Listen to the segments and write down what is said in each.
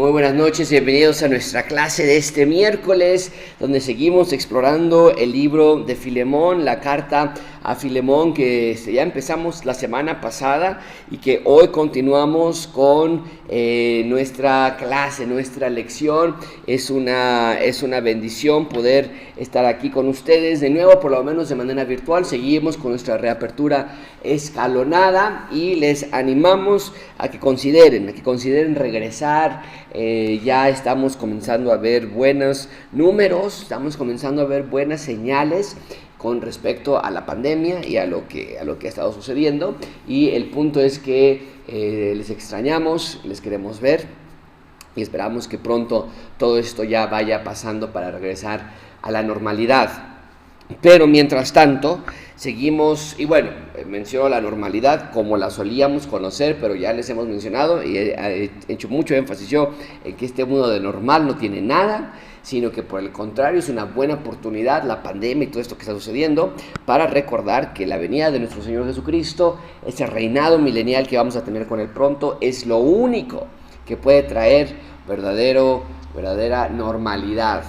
Muy buenas noches, bienvenidos a nuestra clase de este miércoles, donde seguimos explorando el libro de Filemón, la carta a Filemón que ya empezamos la semana pasada y que hoy continuamos con nuestra clase, nuestra lección. Es una bendición poder estar aquí con ustedes de nuevo, por lo menos de manera virtual. Seguimos con nuestra reapertura escalonada y les animamos a que consideren regresar. Ya estamos comenzando a ver buenos números, estamos comenzando a ver buenas señales con respecto a la pandemia y a lo que ha estado sucediendo, y el punto es que les extrañamos, les queremos ver y esperamos que pronto todo esto ya vaya pasando para regresar a la normalidad. Pero mientras tanto, seguimos, y bueno, menciono la normalidad como la solíamos conocer, pero ya les hemos mencionado y he hecho mucho énfasis yo en que este mundo de normal no tiene nada, sino que por el contrario es una buena oportunidad, la pandemia y todo esto que está sucediendo, para recordar que la venida de nuestro Señor Jesucristo, ese reinado milenial que vamos a tener con Él pronto, es lo único que puede traer verdadera normalidad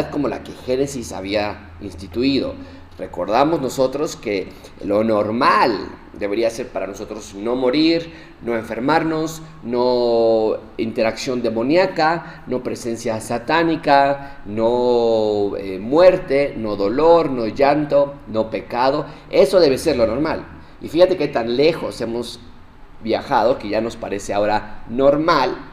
como la que Génesis había instituido. Recordamos nosotros que lo normal debería ser para nosotros no morir, no enfermarnos, no interacción demoníaca, no presencia satánica, no muerte, no dolor, no llanto, no pecado. Eso debe ser lo normal. Y fíjate que tan lejos hemos viajado que ya nos parece ahora normal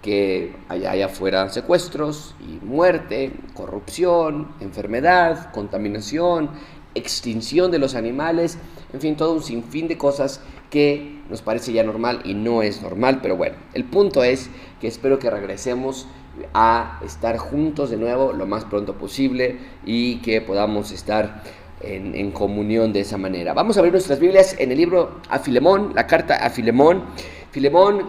que allá afuera secuestros y muerte, corrupción, enfermedad, contaminación, extinción de los animales, en fin, todo un sinfín de cosas que nos parece ya normal y no es normal. Pero bueno, el punto es que espero que regresemos a estar juntos de nuevo lo más pronto posible y que podamos estar en comunión de esa manera. Vamos a abrir nuestras Biblias en el libro a Filemón, la carta a Filemón,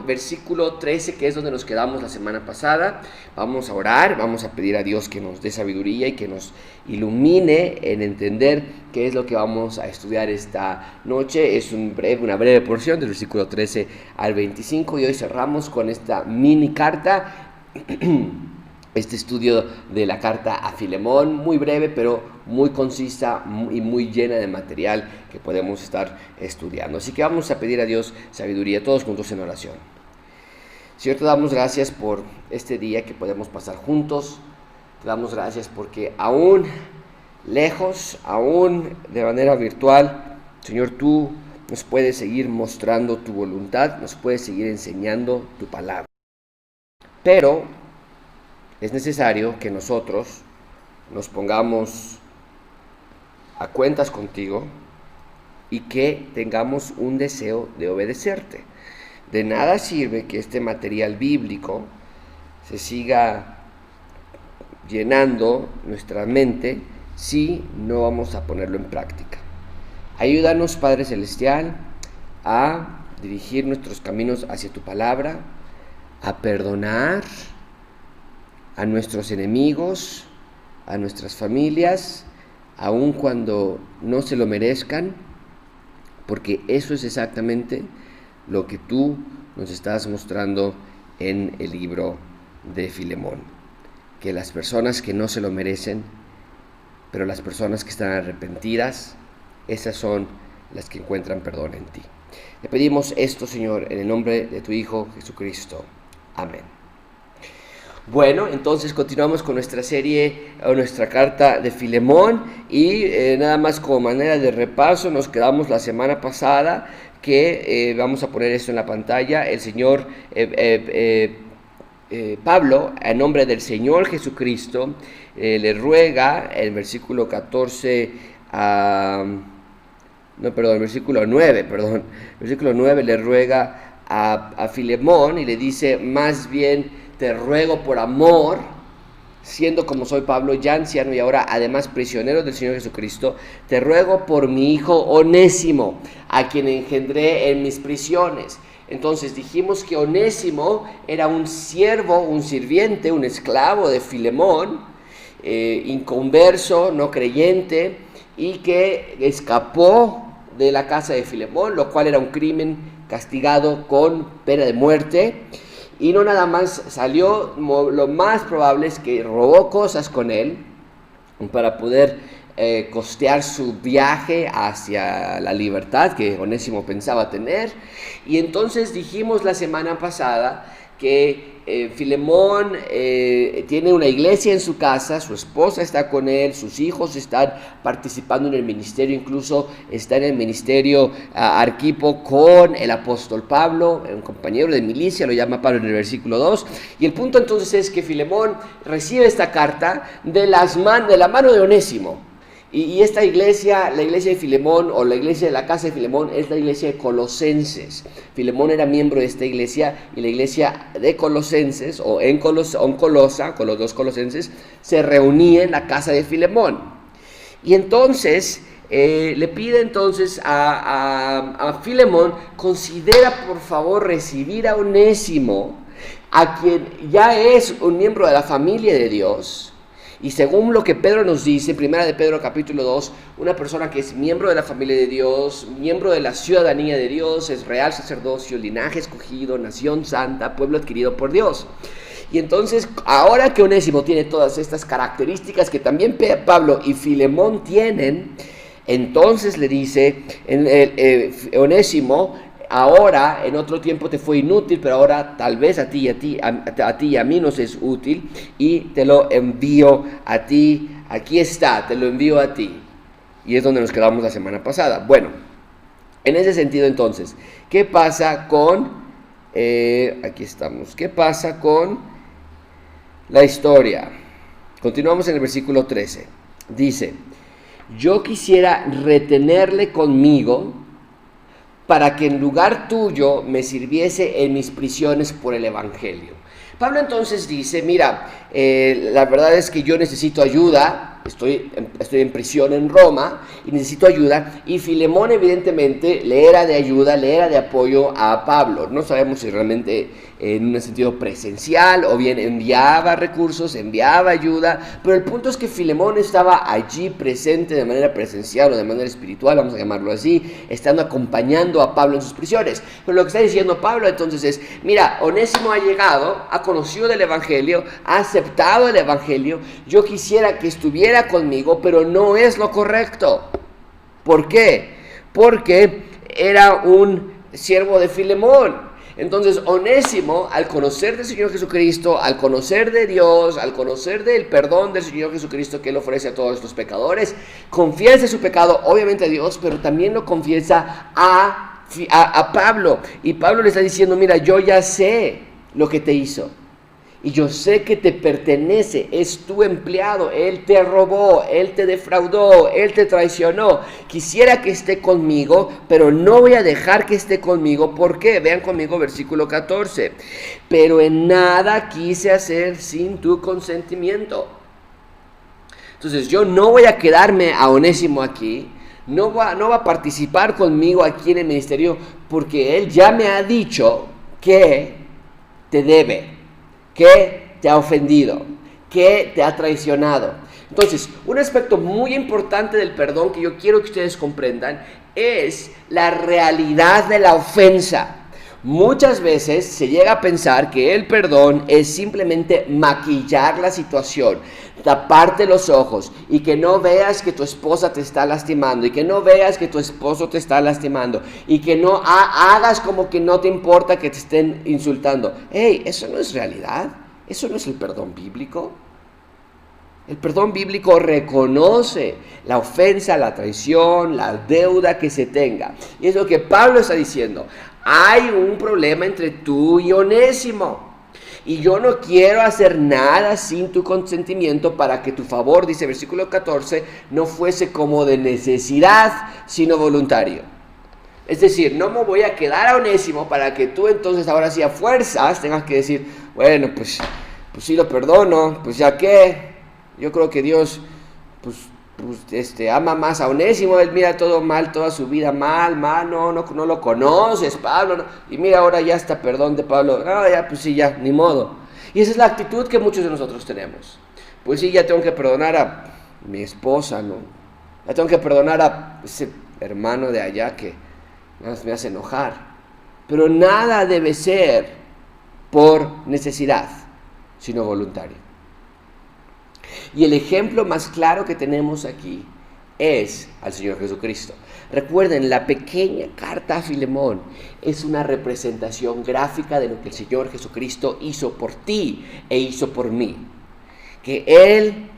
versículo 13, que es donde nos quedamos la semana pasada. Vamos a orar, vamos a pedir a Dios que nos dé sabiduría y que nos ilumine en entender qué es lo que vamos a estudiar esta noche. Es una breve porción del versículo 13 al 25 y hoy cerramos con esta mini carta, este estudio de la carta a Filemón, muy breve pero muy concisa y muy llena de material que podemos estar estudiando. Así que vamos a pedir a Dios sabiduría, todos juntos en oración. Señor, te damos gracias por este día que podemos pasar juntos. Te damos gracias porque aún lejos, aún de manera virtual, Señor, tú nos puedes seguir mostrando tu voluntad, nos puedes seguir enseñando tu palabra. Pero es necesario que nosotros nos pongamos a cuentas contigo y que tengamos un deseo de obedecerte. De nada sirve que este material bíblico se siga llenando nuestra mente si no vamos a ponerlo en práctica. Ayúdanos, Padre Celestial, a dirigir nuestros caminos hacia tu palabra, a perdonar a nuestros enemigos, a nuestras familias, aun cuando no se lo merezcan, porque eso es exactamente lo que tú nos estás mostrando en el libro de Filemón, que las personas que no se lo merecen, pero las personas que están arrepentidas, esas son las que encuentran perdón en ti. Te pedimos esto, Señor, en el nombre de tu Hijo Jesucristo. Amén. Bueno, entonces continuamos con nuestra serie o nuestra carta de Filemón y nada más como manera de repaso, nos quedamos la semana pasada que vamos a poner esto en la pantalla. El Señor Pablo, en nombre del Señor Jesucristo, le ruega, en versículo 14 versículo 9 le ruega a Filemón y le dice: más bien te ruego por amor, siendo como soy Pablo, ya anciano y ahora además prisionero del Señor Jesucristo, te ruego por mi hijo Onésimo, a quien engendré en mis prisiones. Entonces dijimos que Onésimo era un siervo, un sirviente, un esclavo de Filemón, inconverso, no creyente, y que escapó de la casa de Filemón, lo cual era un crimen castigado con pena de muerte. y no nada más salió, lo más probable es que robó cosas con él para poder costear su viaje hacia la libertad que Onésimo pensaba tener. Y entonces dijimos la semana pasada que Filemón tiene una iglesia en su casa, su esposa está con él, sus hijos están participando en el ministerio, incluso está en el ministerio Arquipo con el apóstol Pablo, un compañero de milicia, lo llama Pablo en el versículo 2, y el punto entonces es que Filemón recibe esta carta de la mano de Onésimo. Y esta iglesia, la iglesia de Filemón, o la iglesia de la casa de Filemón, es la iglesia de Colosenses. Filemón era miembro de esta iglesia, y la iglesia de Colosenses, o en Colosa, con los dos Colosenses, se reunía en la casa de Filemón. Y entonces, le pide entonces a Filemón, considera por favor recibir a Onésimo, a quien ya es un miembro de la familia de Dios. Y según lo que Pedro nos dice, primera de Pedro capítulo 2, una persona que es miembro de la familia de Dios, miembro de la ciudadanía de Dios, es real sacerdocio, linaje escogido, nación santa, pueblo adquirido por Dios. Y entonces, ahora que Onésimo tiene todas estas características que también Pablo y Filemón tienen, entonces le dice Onésimo, ahora en otro tiempo te fue inútil, pero ahora tal vez a ti y a mí nos es útil, y te lo envío a ti. Aquí está, te lo envío a ti. Y es donde nos quedamos la semana pasada. Bueno, en ese sentido entonces, ¿qué pasa con aquí estamos? ¿Qué pasa con la historia? Continuamos en el versículo 13. Dice: yo quisiera retenerle conmigo para que en lugar tuyo me sirviese en mis prisiones por el evangelio. Pablo entonces dice, mira, la verdad es que yo necesito ayuda, estoy en prisión en Roma y necesito ayuda, y Filemón evidentemente le era de ayuda, le era de apoyo a Pablo. No sabemos si realmente en un sentido presencial o bien enviaba recursos, enviaba ayuda, pero el punto es que Filemón estaba allí presente de manera presencial o de manera espiritual, vamos a llamarlo así, estando acompañando a Pablo en sus prisiones. Pero lo que está diciendo Pablo entonces es, mira, Onésimo ha llegado, ha conocido del evangelio, ha aceptado el evangelio, yo quisiera que estuviera conmigo, pero no es lo correcto. ¿Por qué? Porque era un siervo de Filemón. Entonces Onésimo, al conocer del Señor Jesucristo, al conocer de Dios, al conocer del perdón del Señor Jesucristo que Él ofrece a todos los pecadores, confiesa su pecado obviamente a Dios, pero también lo confiesa a Pablo. Y Pablo le está diciendo, mira, yo ya sé lo que te hizo, y yo sé que te pertenece, es tu empleado, él te robó, él te defraudó, él te traicionó. Quisiera que esté conmigo, pero no voy a dejar que esté conmigo. ¿Por qué? Vean conmigo versículo 14. Pero en nada quise hacer sin tu consentimiento. Entonces yo no voy a quedarme a Onésimo aquí, no va a participar conmigo aquí en el ministerio, porque él ya me ha dicho que te debe, que te ha ofendido, que te ha traicionado. Entonces, un aspecto muy importante del perdón que yo quiero que ustedes comprendan es la realidad de la ofensa. Muchas veces se llega a pensar que el perdón es simplemente maquillar la situación, taparte los ojos y que no veas que tu esposa te está lastimando y que no veas que tu esposo te está lastimando y que no hagas como que no te importa que te estén insultando. ¡Hey! Eso no es realidad, eso no es el perdón bíblico. El perdón bíblico reconoce la ofensa, la traición, la deuda que se tenga. Y es lo que Pablo está diciendo. Hay un problema entre tú y Onésimo. Y yo no quiero hacer nada sin tu consentimiento para que tu favor, dice versículo 14, no fuese como de necesidad, sino voluntario. Es decir, no me voy a quedar a Onésimo para que tú entonces ahora sí a fuerzas tengas que decir, bueno, pues sí lo perdono, pues ya qué. Yo creo que Dios ama más a Onésimo. Él mira todo mal, toda su vida mal, no lo conoces, Pablo, no. Y mira ahora ya está perdón de Pablo, no, ya pues sí, ya, ni modo. Y esa es la actitud que muchos de nosotros tenemos. Pues sí, ya tengo que perdonar a mi esposa, ¿no? Ya tengo que perdonar a ese hermano de allá que me hace enojar. Pero nada debe ser por necesidad, sino voluntario. Y el ejemplo más claro que tenemos aquí es al Señor Jesucristo. Recuerden, la pequeña carta a Filemón es una representación gráfica de lo que el Señor Jesucristo hizo por ti e hizo por mí. Que Él,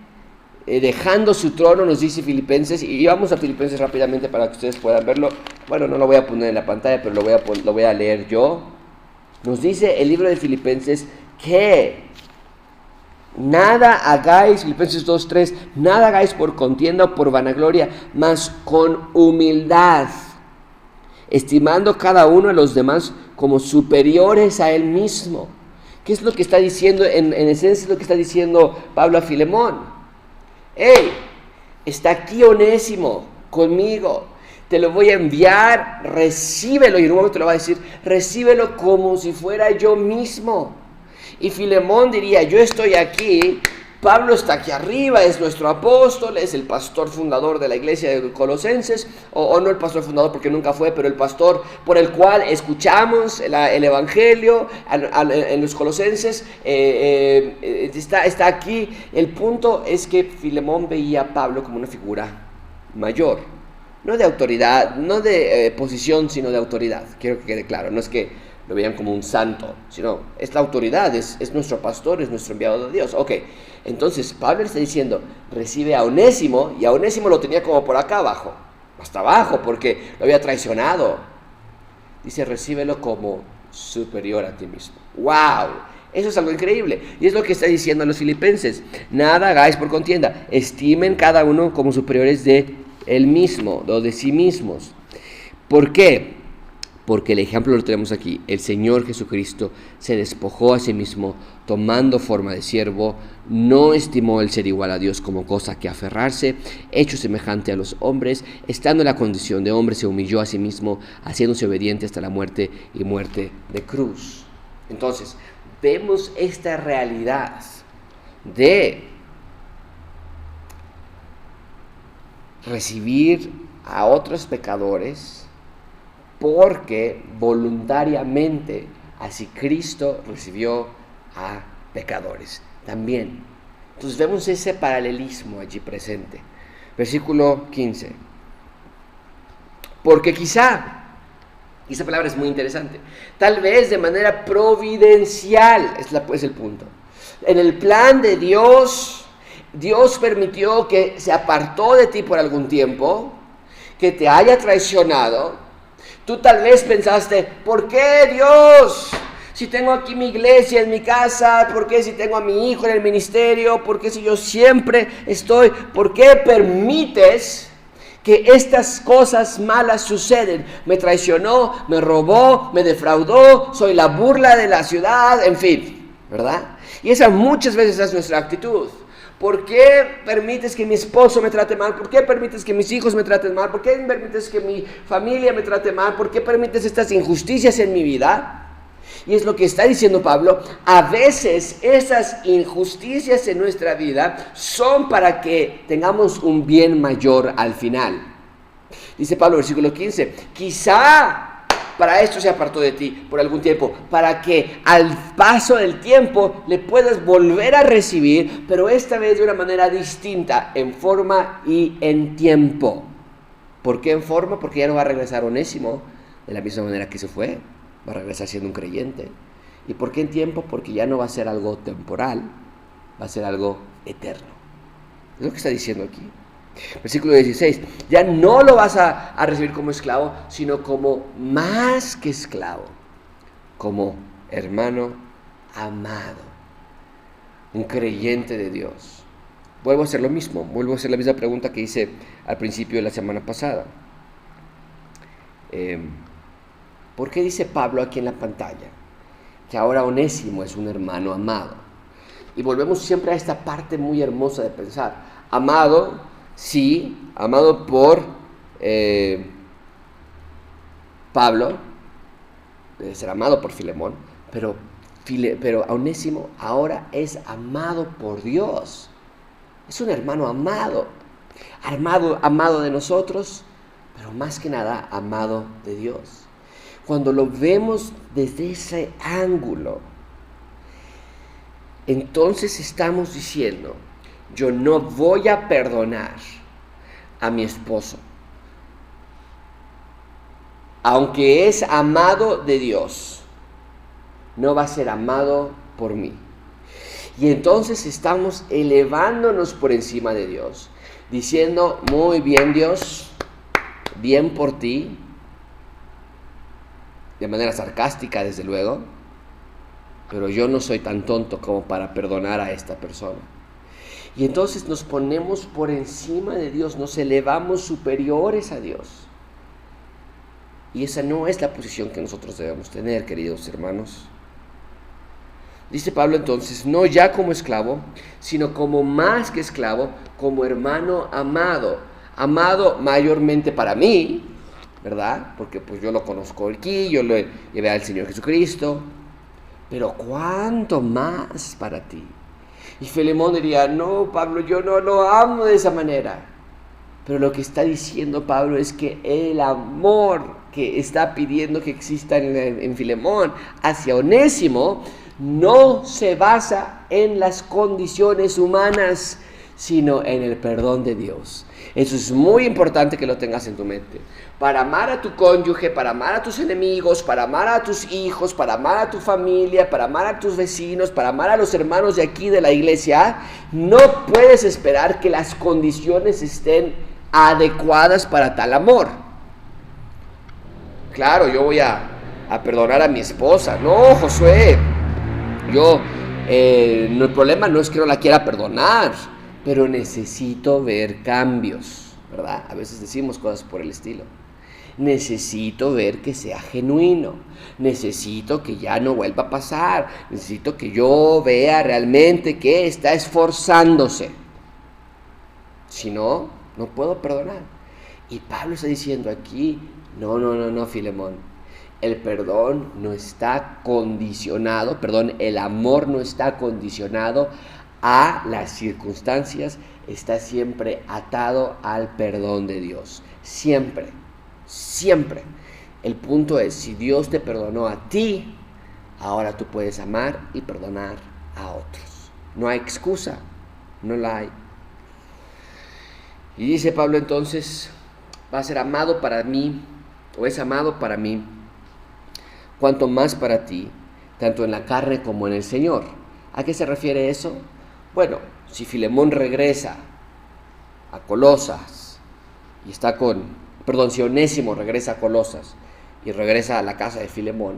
dejando su trono, nos dice Filipenses, y vamos a Filipenses rápidamente para que ustedes puedan verlo. Bueno, no lo voy a poner en la pantalla, pero lo voy a leer yo. Nos dice el libro de Filipenses que nada hagáis, Filipenses 2:3, nada hagáis por contienda o por vanagloria, mas con humildad, estimando cada uno a los demás como superiores a él mismo. ¿Qué es lo que está diciendo? En esencia es lo que está diciendo Pablo a Filemón. Hey, está aquí Onésimo conmigo, te lo voy a enviar, recíbelo. Y en un momento te lo va a decir, recíbelo como si fuera yo mismo. Y Filemón diría, yo estoy aquí, Pablo está aquí arriba, es nuestro apóstol, es el pastor fundador de la iglesia de Colosenses, o no el pastor fundador porque nunca fue, pero el pastor por el cual escuchamos el evangelio en los Colosenses, está aquí. El punto es que Filemón veía a Pablo como una figura mayor, no de autoridad, no de posición, sino de autoridad. Quiero que quede claro, no es que lo veían como un santo, sino es la autoridad, es nuestro pastor, es nuestro enviado de Dios. Ok, entonces Pablo le está diciendo, recibe a Onésimo, y a Onésimo lo tenía como por acá abajo, hasta abajo, porque lo había traicionado. Dice, recíbelo como superior a ti mismo. ¡Wow! Eso es algo increíble, y es lo que está diciendo a los filipenses. Nada hagáis por contienda, estimen cada uno como superiores de él mismo, o de sí mismos. ¿Por qué? Porque el ejemplo lo tenemos aquí. El Señor Jesucristo se despojó a sí mismo, tomando forma de siervo, no estimó el ser igual a Dios como cosa que aferrarse, hecho semejante a los hombres, estando en la condición de hombre, se humilló a sí mismo, haciéndose obediente hasta la muerte y muerte de cruz. Entonces, vemos esta realidad de recibir a otros pecadores, porque voluntariamente así Cristo recibió a pecadores también. Entonces vemos ese paralelismo allí presente. Versículo 15. Porque quizá, y esa palabra es muy interesante, tal vez de manera providencial, es el punto. En el plan de Dios, Dios permitió que se apartó de ti por algún tiempo, que te haya traicionado. Tú tal vez pensaste, ¿por qué Dios? Si tengo aquí mi iglesia en mi casa, ¿por qué si tengo a mi hijo en el ministerio? ¿Por qué si yo siempre estoy? ¿Por qué permites que estas cosas malas suceden? Me traicionó, me robó, me defraudó, soy la burla de la ciudad, en fin, ¿verdad? Y esa muchas veces es nuestra actitud. ¿Por qué permites que mi esposo me trate mal? ¿Por qué permites que mis hijos me traten mal? ¿Por qué permites que mi familia me trate mal? ¿Por qué permites estas injusticias en mi vida? Y es lo que está diciendo Pablo. A veces esas injusticias en nuestra vida son para que tengamos un bien mayor al final. Dice Pablo, versículo 15, quizá para esto se apartó de ti por algún tiempo, para que al paso del tiempo le puedas volver a recibir, pero esta vez de una manera distinta, en forma y en tiempo. ¿Por qué en forma? Porque ya no va a regresar Onésimo de la misma manera que se fue, va a regresar siendo un creyente. ¿Y por qué en tiempo? Porque ya no va a ser algo temporal, va a ser algo eterno. Es lo que está diciendo aquí. Versículo 16, ya no lo vas a recibir como esclavo, sino como más que esclavo, como hermano amado, un creyente de Dios. Vuelvo a hacer lo mismo, vuelvo a hacer la misma pregunta que hice al principio de la semana pasada. ¿Por qué dice Pablo aquí en la pantalla que ahora Onésimo es un hermano amado? Y volvemos siempre a esta parte muy hermosa de pensar, amado. Sí, amado por Pablo, debe ser amado por Filemón, pero Onésimo ahora es amado por Dios. Es un hermano amado de nosotros, pero más que nada amado de Dios. Cuando lo vemos desde ese ángulo, entonces estamos diciendo, yo no voy a perdonar a mi esposo, aunque es amado de Dios, no va a ser amado por mí. Y entonces estamos elevándonos por encima de Dios, diciendo, muy bien Dios, bien por ti, de manera sarcástica desde luego, pero yo no soy tan tonto como para perdonar a esta persona. Y entonces nos ponemos por encima de Dios, nos elevamos superiores a Dios. Y esa no es la posición que nosotros debemos tener, queridos hermanos. Dice Pablo entonces, no ya como esclavo, sino como más que esclavo, como hermano amado. Amado mayormente para mí, ¿verdad? Porque pues yo lo conozco aquí, yo lo llevé al Señor Jesucristo. Pero ¿cuánto más para ti? Y Filemón diría, no, Pablo, yo no lo amo de esa manera. Pero lo que está diciendo Pablo es que el amor que está pidiendo que exista en Filemón hacia Onésimo no se basa en las condiciones humanas, sino en el perdón de Dios. Eso es muy importante que lo tengas en tu mente. Para amar a tu cónyuge, para amar a tus enemigos, para amar a tus hijos, para amar a tu familia, para amar a tus vecinos, para amar a los hermanos de aquí de la iglesia, no puedes esperar que las condiciones estén adecuadas para tal amor. Claro, yo voy a perdonar a mi esposa. No, Josué, el problema no es que no la quiera perdonar, pero necesito ver cambios, ¿verdad? A veces decimos cosas por el estilo. Necesito ver que sea genuino, necesito que ya no vuelva a pasar, necesito que yo vea realmente que está esforzándose. Si no, no puedo perdonar. Y Pablo está diciendo aquí, no, Filemón. El perdón no está condicionado, el amor no está condicionado a las circunstancias, está siempre atado al perdón de Dios. Siempre. El punto es, si Dios te perdonó a ti, ahora tú puedes amar y perdonar a otros. No hay excusa, no la hay. Y dice Pablo entonces, va a ser amado para mí, o es amado para mí, cuanto más para ti, tanto en la carne como en el Señor. ¿A qué se refiere eso? Bueno, si Filemón regresa a Colosas y si Onésimo regresa a Colosas y regresa a la casa de Filemón,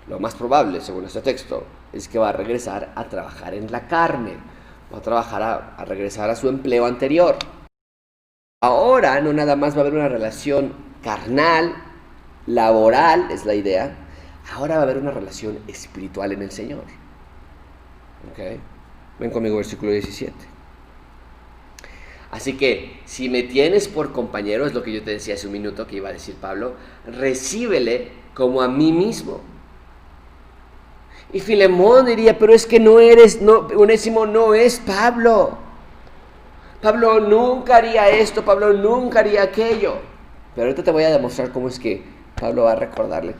lo más probable, según este texto, es que va a regresar a trabajar en la carne, va a regresar a su empleo anterior. Ahora no nada más va a haber una relación carnal, laboral, es la idea, ahora va a haber una relación espiritual en el Señor. ¿Ok? Ven conmigo, versículo 17. Así que, si me tienes por compañero, es lo que yo te decía hace un minuto que iba a decir Pablo, recíbele como a mí mismo. Y Filemón diría, pero es que Onésimo no es Pablo. Pablo nunca haría esto, Pablo nunca haría aquello. Pero ahorita te voy a demostrar cómo es que Pablo va a recordarle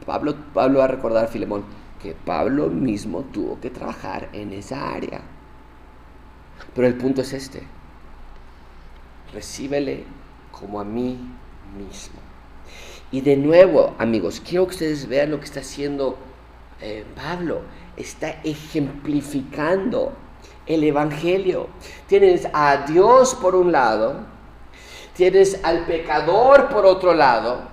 Pablo va a recordar a Filemón que Pablo mismo tuvo que trabajar en esa área. Pero el punto es este: recíbele como a mí mismo. Y de nuevo, amigos, quiero que ustedes vean lo que está haciendo Pablo. Está ejemplificando el evangelio. Tienes a Dios por un lado, tienes al pecador por otro lado,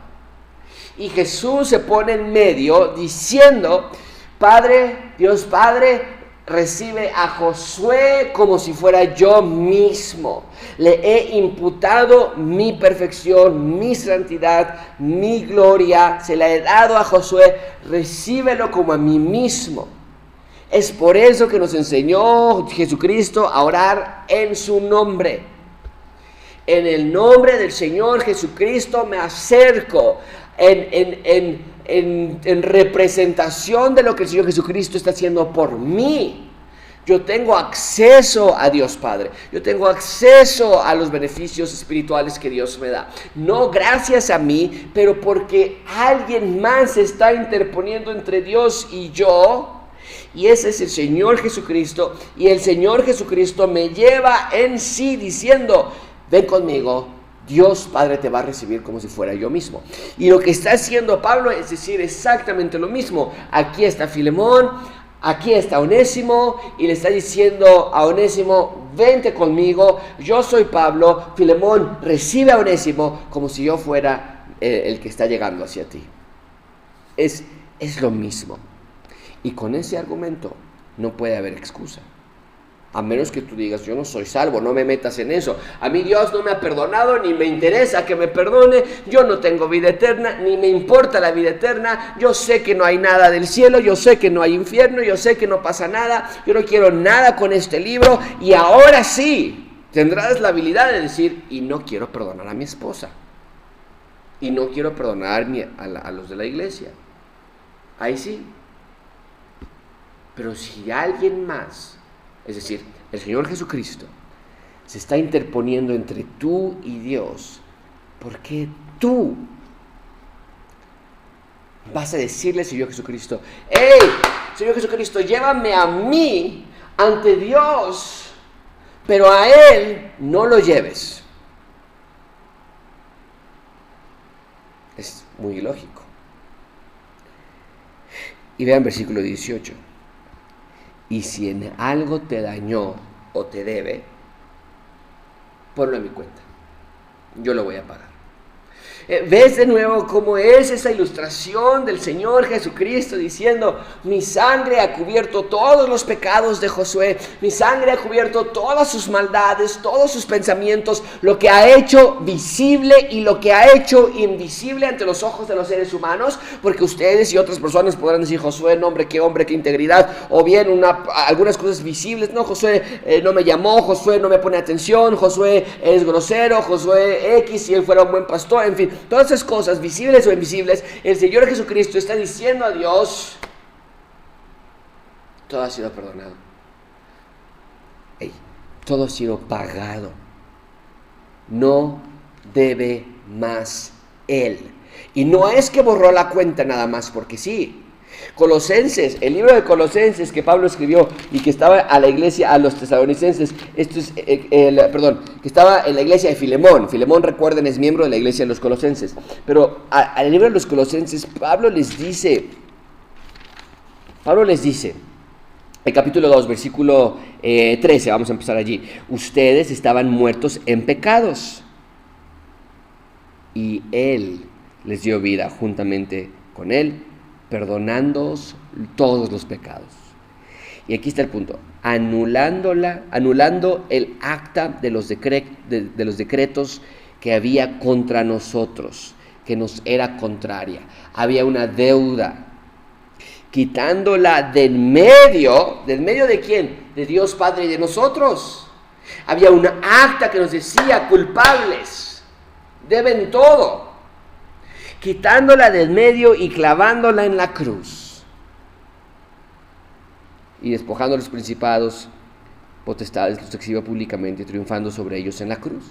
y Jesús se pone en medio diciendo, Dios Padre, recibe a Josué como si fuera yo mismo. Le he imputado mi perfección, mi santidad, mi gloria. Se la he dado a Josué. Recíbelo como a mí mismo. Es por eso que nos enseñó Jesucristo a orar en su nombre. En el nombre del Señor Jesucristo me acerco en representación de lo que el Señor Jesucristo está haciendo por mí. Yo tengo acceso a Dios Padre. Yo tengo acceso a los beneficios espirituales que Dios me da. No gracias a mí, pero porque alguien más se está interponiendo entre Dios y yo. Y ese es el Señor Jesucristo, y el Señor Jesucristo me lleva en sí diciendo, ven conmigo, Dios Padre te va a recibir como si fuera yo mismo. Y lo que está haciendo Pablo es decir exactamente lo mismo. Aquí está Filemón, aquí está Onésimo, y le está diciendo a Onésimo, vente conmigo, yo soy Pablo, Filemón, recibe a Onésimo como si yo fuera el que está llegando hacia ti. Es lo mismo. Y con ese argumento no puede haber excusa. A menos que tú digas, yo no soy salvo, no me metas en eso. A mí Dios no me ha perdonado, ni me interesa que me perdone. Yo no tengo vida eterna, ni me importa la vida eterna. Yo sé que no hay nada del cielo, yo sé que no hay infierno, yo sé que no pasa nada. Yo no quiero nada con este libro. Y ahora sí, tendrás la habilidad de decir, y no quiero perdonar a mi esposa. Y no quiero perdonar a los de la iglesia. Ahí sí. Pero si alguien más, es decir, el Señor Jesucristo, se está interponiendo entre tú y Dios, ¿por qué tú vas a decirle al Señor Jesucristo, hey, Señor Jesucristo, llévame a mí ante Dios, pero a Él no lo lleves? Es muy ilógico. Y vean versículo 18. Y si en algo te dañó o te debe, ponlo en mi cuenta. Yo lo voy a pagar. ¿Ves de nuevo cómo es esa ilustración del Señor Jesucristo diciendo, mi sangre ha cubierto todos los pecados de Josué, mi sangre ha cubierto todas sus maldades, todos sus pensamientos, lo que ha hecho visible y lo que ha hecho invisible ante los ojos de los seres humanos? Porque ustedes y otras personas podrán decir, Josué, no, hombre, qué integridad, o bien algunas cosas visibles, no, Josué no me llamó, Josué no me pone atención, Josué es grosero, Josué X, si él fuera un buen pastor, en fin. Todas esas cosas, visibles o invisibles, el Señor Jesucristo está diciendo a Dios, todo ha sido perdonado. Todo ha sido pagado. No debe más Él. Y no es que borró la cuenta nada más porque sí. Colosenses, el libro de Colosenses que Pablo escribió y que estaba a la iglesia, a los tesalonicenses, que estaba en la iglesia de Filemón. Filemón, recuerden, es miembro de la iglesia de los Colosenses. Pero al libro de los Colosenses, Pablo les dice, en capítulo 2, versículo 13, vamos a empezar allí. Ustedes estaban muertos en pecados y Él les dio vida juntamente con Él, perdonándoos todos los pecados. Y aquí está el punto, anulando el acta de los decretos que había contra nosotros, que nos era contraria. Había una deuda, quitándola del medio ¿de quién? De Dios Padre y de nosotros. Había una acta que nos decía, culpables, deben todo, quitándola del medio y clavándola en la cruz, y despojando a los principados, potestades, los exhibió públicamente, triunfando sobre ellos en la cruz.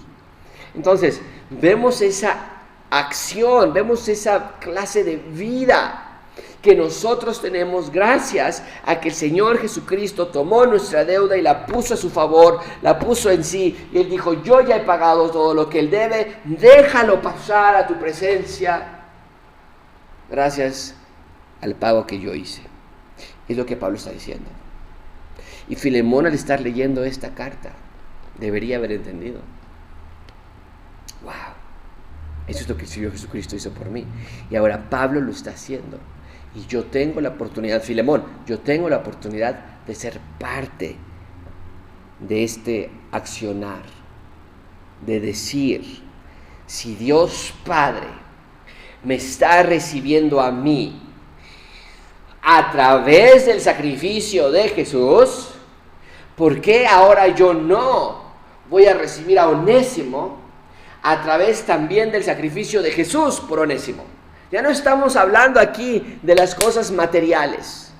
Entonces, vemos esa acción, vemos esa clase de vida que nosotros tenemos gracias a que el Señor Jesucristo tomó nuestra deuda y la puso a su favor, la puso en sí, y Él dijo, yo ya he pagado todo lo que Él debe, déjalo pasar a tu presencia, gracias al pago que yo hice. Es lo que Pablo está diciendo. Y Filemón, al estar leyendo esta carta, debería haber entendido. ¡Wow! Eso es lo que el Señor Jesucristo hizo por mí. Y ahora Pablo lo está haciendo. Y yo tengo la oportunidad, Filemón, yo tengo la oportunidad de ser parte de este accionar. De decir, si Dios Padre me está recibiendo a mí a través del sacrificio de Jesús, ¿por qué ahora yo no voy a recibir a Onésimo a través también del sacrificio de Jesús por Onésimo? Ya no estamos hablando aquí de las cosas materiales,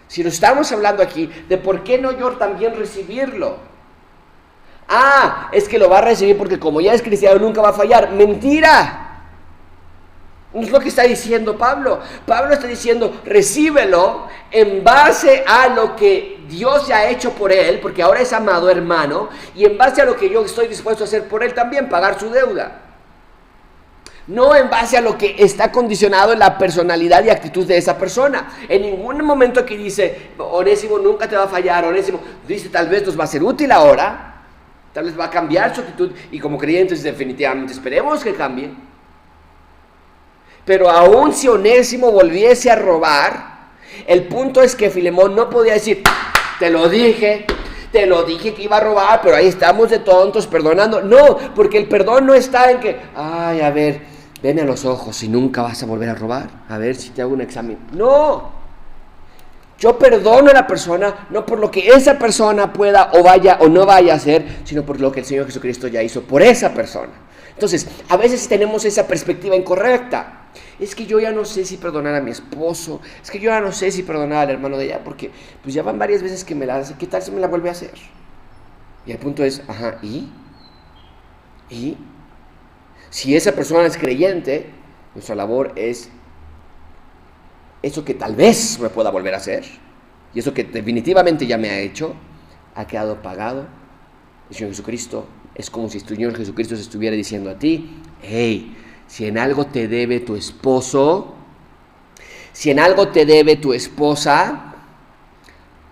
sino estamos hablando aquí de por qué no yo también recibirlo. Es que lo va a recibir porque como ya es cristiano nunca va a fallar. ¡Mentira! Es lo que está diciendo Pablo. Pablo está diciendo, recíbelo en base a lo que Dios ya ha hecho por él, porque ahora es amado hermano, y en base a lo que yo estoy dispuesto a hacer por él también, pagar su deuda. No en base a lo que está condicionado en la personalidad y actitud de esa persona. En ningún momento aquí dice, Onésimo nunca te va a fallar, Onésimo, dice, tal vez nos va a ser útil ahora, tal vez va a cambiar su actitud, y como creyentes definitivamente esperemos que cambie. Pero aún si Onésimo volviese a robar, el punto es que Filemón no podía decir, te lo dije que iba a robar, pero ahí estamos de tontos perdonando. No, porque el perdón no está en que, ay, a ver, veme a los ojos y nunca vas a volver a robar, a ver si te hago un examen. No, yo perdono a la persona, no por lo que esa persona pueda o vaya o no vaya a hacer, sino por lo que el Señor Jesucristo ya hizo por esa persona. Entonces, a veces tenemos esa perspectiva incorrecta. Es que yo ya no sé si perdonar a mi esposo, es que yo ya no sé si perdonar al hermano de ella, porque pues ya van varias veces que me la hace, ¿qué tal si me la vuelve a hacer? Y el punto es, ¿y? Si esa persona es creyente, nuestra labor es eso que tal vez me pueda volver a hacer, y eso que definitivamente ya me ha hecho, ha quedado pagado. El Señor Jesucristo, es como si el Señor Jesucristo se estuviera diciendo a ti, hey, si en algo te debe tu esposo, si en algo te debe tu esposa,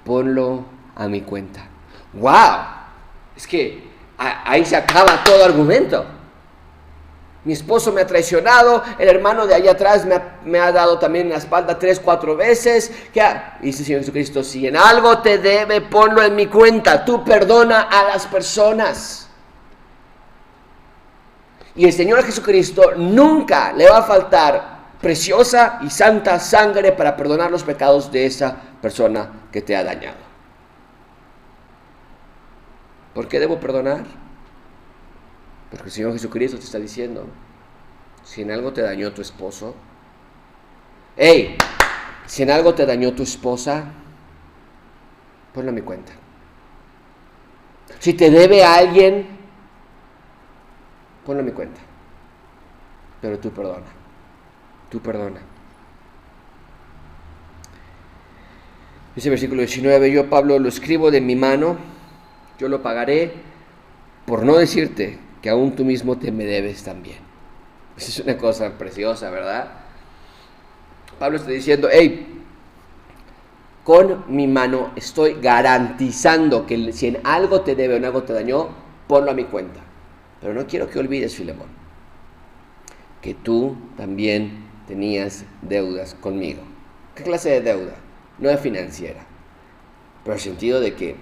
ponlo a mi cuenta. ¡Wow! Es que ahí se acaba todo argumento. Mi esposo me ha traicionado, el hermano de allá atrás me ha dado también en la espalda 3, 4 veces. Dice el Señor Jesucristo, si en algo te debe, ponlo en mi cuenta. Tú perdona a las personas. Y el Señor Jesucristo nunca le va a faltar preciosa y santa sangre para perdonar los pecados de esa persona que te ha dañado. ¿Por qué debo perdonar? Porque el Señor Jesucristo te está diciendo, si en algo te dañó tu esposo, si en algo te dañó tu esposa, ponlo a mi cuenta. Si te debe a alguien, ponlo en mi cuenta, pero tú perdona. Dice el versículo 19, yo Pablo lo escribo de mi mano, yo lo pagaré, por no decirte que aún tú mismo te me debes también. Esa es una cosa preciosa, ¿verdad? Pablo está diciendo, con mi mano estoy garantizando que si en algo te debe o en algo te dañó, ponlo a mi cuenta. Pero no quiero que olvides, Filemón, que tú también tenías deudas conmigo. ¿Qué clase de deuda? No es financiera, pero en el sentido de que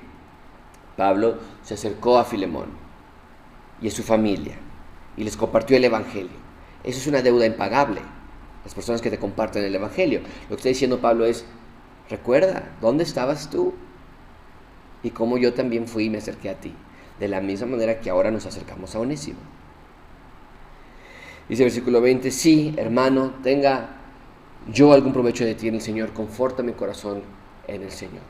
Pablo se acercó a Filemón y a su familia y les compartió el Evangelio. Eso es una deuda impagable, las personas que te comparten el Evangelio. Lo que está diciendo Pablo es, recuerda, ¿dónde estabas tú? Y cómo yo también fui y me acerqué a ti. De la misma manera que ahora nos acercamos a Onésimo. Dice el versículo 20, sí, hermano, tenga yo algún provecho de ti en el Señor, conforta mi corazón en el Señor.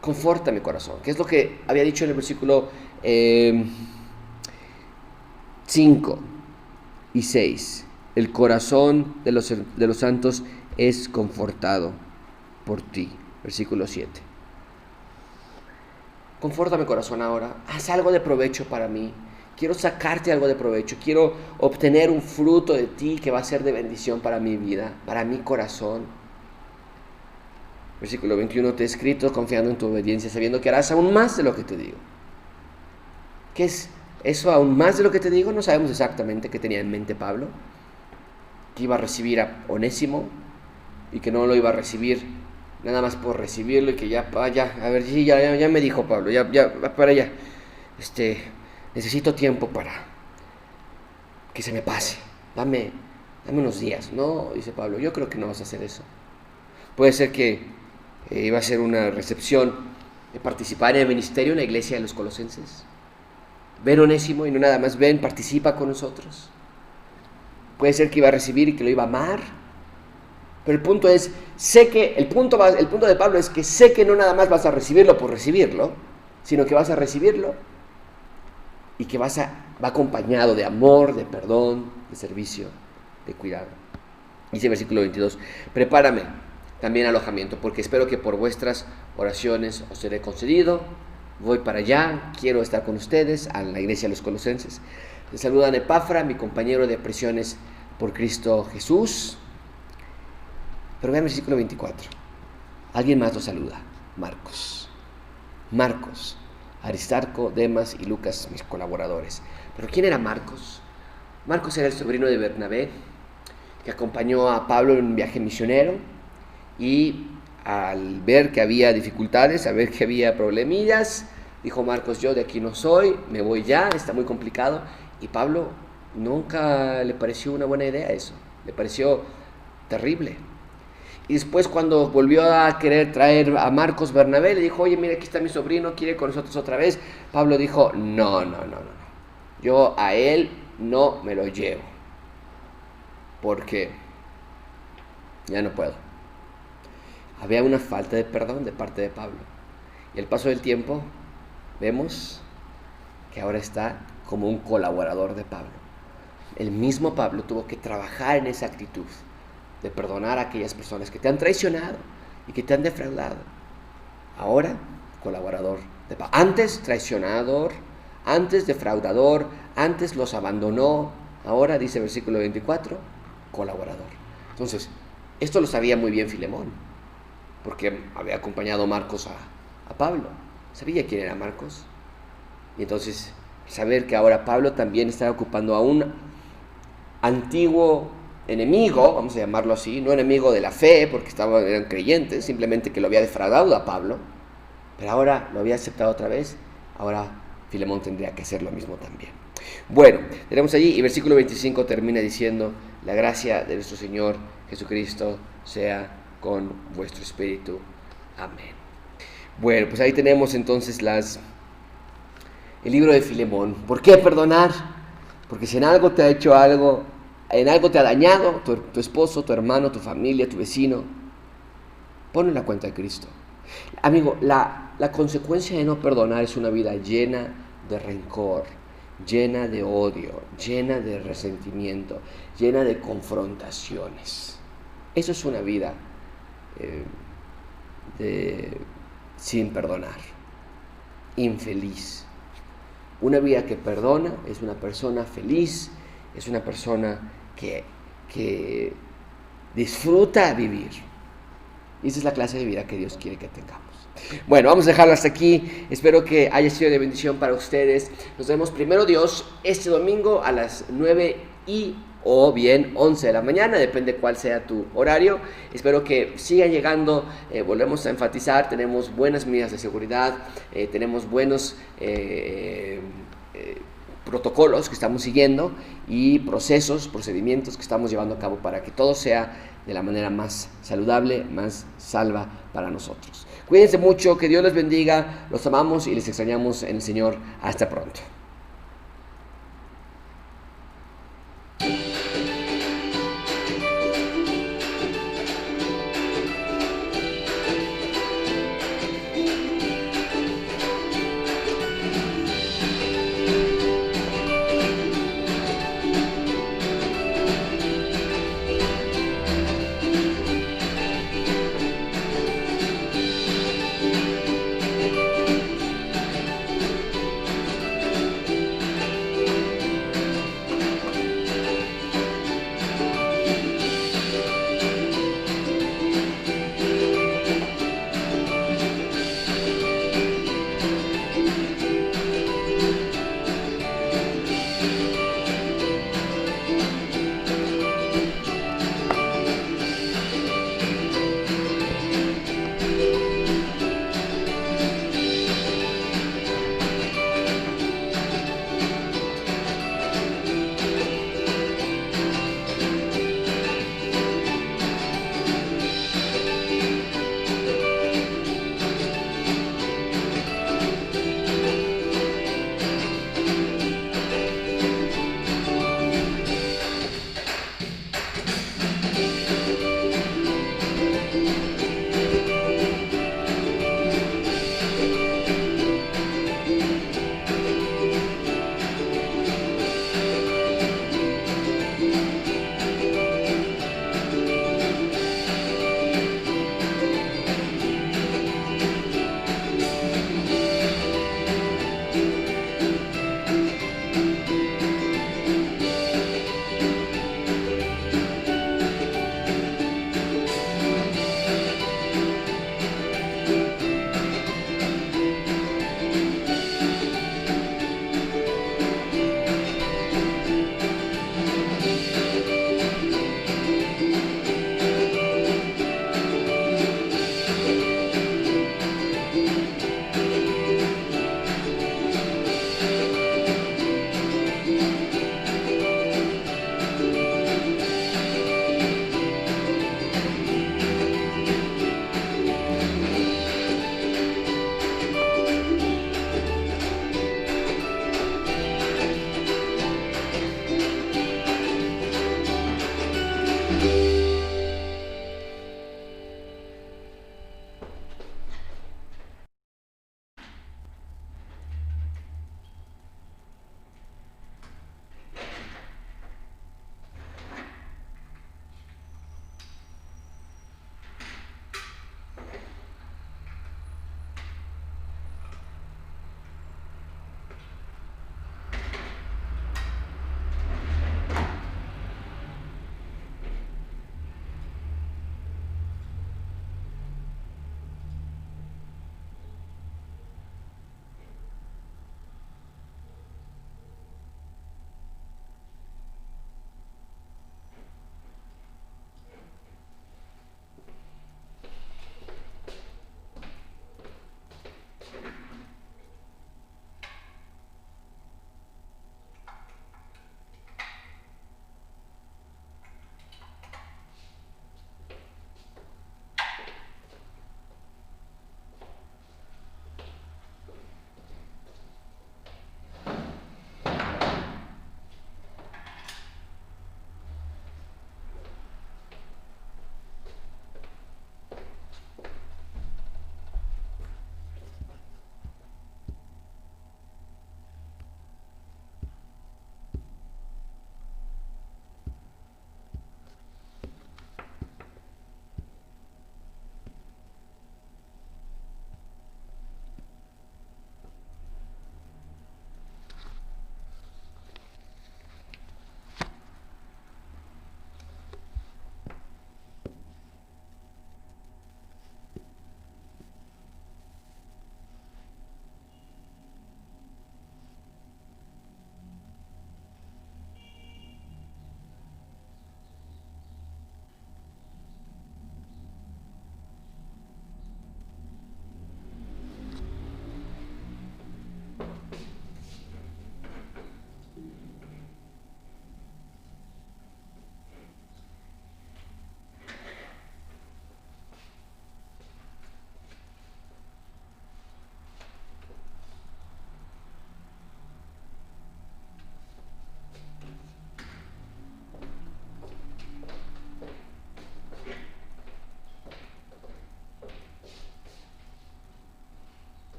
Conforta mi corazón, que es lo que había dicho en el versículo 5 y 6. El corazón de los santos es confortado por ti. Versículo 7. Conforta mi corazón ahora, haz algo de provecho para mí, quiero sacarte algo de provecho, quiero obtener un fruto de ti que va a ser de bendición para mi vida, para mi corazón. Versículo 21, te he escrito confiando en tu obediencia, sabiendo que harás aún más de lo que te digo. ¿Qué es eso aún más de lo que te digo? No sabemos exactamente qué tenía en mente Pablo, que iba a recibir a Onésimo y que no lo iba a recibir nada más por recibirlo y que ya me dijo Pablo, ya para allá, necesito tiempo para que se me pase, dame unos días. No, dice Pablo, yo creo que no vas a hacer eso. Puede ser que iba a ser una recepción de participar en el ministerio en la iglesia de los Colosenses. Ven Onésimo y no nada más ven, participa con nosotros. Puede ser que iba a recibir y que lo iba a amar. Pero el punto es, el punto de Pablo es que sé que no nada más vas a recibirlo por recibirlo, sino que vas a recibirlo y que va acompañado de amor, de perdón, de servicio, de cuidado. Dice el versículo 22, prepárame también alojamiento, porque espero que por vuestras oraciones os seré concedido. Voy para allá, quiero estar con ustedes, a la iglesia de los Colosenses. Les saludan Epafra, mi compañero de prisiones por Cristo Jesús. Pero vean el versículo 24. Alguien más lo saluda, Marcos. Marcos, Aristarco, Demas y Lucas, mis colaboradores. ¿Pero quién era Marcos? Marcos era el sobrino de Bernabé, que acompañó a Pablo en un viaje misionero, y al ver que había dificultades, al ver que había problemillas, dijo Marcos, yo de aquí no soy, me voy ya, está muy complicado. Y Pablo nunca le pareció una buena idea eso, le pareció terrible. Y después, cuando volvió a querer traer a Marcos, Bernabé le dijo, oye, mira, aquí está mi sobrino, quiere ir con nosotros otra vez. Pablo dijo, no, yo a él no me lo llevo, porque ya no puedo. Había una falta de perdón de parte de Pablo. Y al paso del tiempo, vemos que ahora está como un colaborador de Pablo. El mismo Pablo tuvo que trabajar en esa actitud de perdonar a aquellas personas que te han traicionado y que te han defraudado. Ahora, colaborador de Pablo. Antes, traicionador, antes, defraudador, antes los abandonó. Ahora, dice el versículo 24, colaborador. Entonces, esto lo sabía muy bien Filemón, porque había acompañado a Marcos a Pablo. Sabía quién era Marcos. Y entonces, saber que ahora Pablo también estaba ocupando a un antiguo enemigo, vamos a llamarlo así, no enemigo de la fe, porque eran creyentes, simplemente que lo había defraudado a Pablo, pero ahora lo había aceptado otra vez. Ahora Filemón tendría que hacer lo mismo también. Bueno, tenemos allí, y versículo 25 termina diciendo, la gracia de nuestro Señor Jesucristo sea con vuestro espíritu. Amén. Bueno, pues ahí tenemos entonces el libro de Filemón. ¿Por qué perdonar? Porque si en algo te ha hecho algo, en algo te ha dañado, tu esposo, tu hermano, tu familia, tu vecino, ponlo en la cuenta de Cristo. Amigo, la consecuencia de no perdonar es una vida llena de rencor, llena de odio, llena de resentimiento, llena de confrontaciones. Eso es una vida sin perdonar, infeliz. Una vida que perdona es una persona feliz, es una persona que disfruta vivir. Y esa es la clase de vida que Dios quiere que tengamos. Bueno, vamos a dejarlo hasta aquí. Espero que haya sido de bendición para ustedes. Nos vemos primero Dios este domingo a las 9 o bien 11 de la mañana, depende cuál sea tu horario. Espero que sigan llegando. Volvemos a enfatizar, tenemos buenas medidas de seguridad, tenemos buenos protocolos que estamos siguiendo y procedimientos que estamos llevando a cabo para que todo sea de la manera más saludable, más salva para nosotros. Cuídense mucho, que Dios les bendiga, los amamos y les extrañamos en el Señor. Hasta pronto.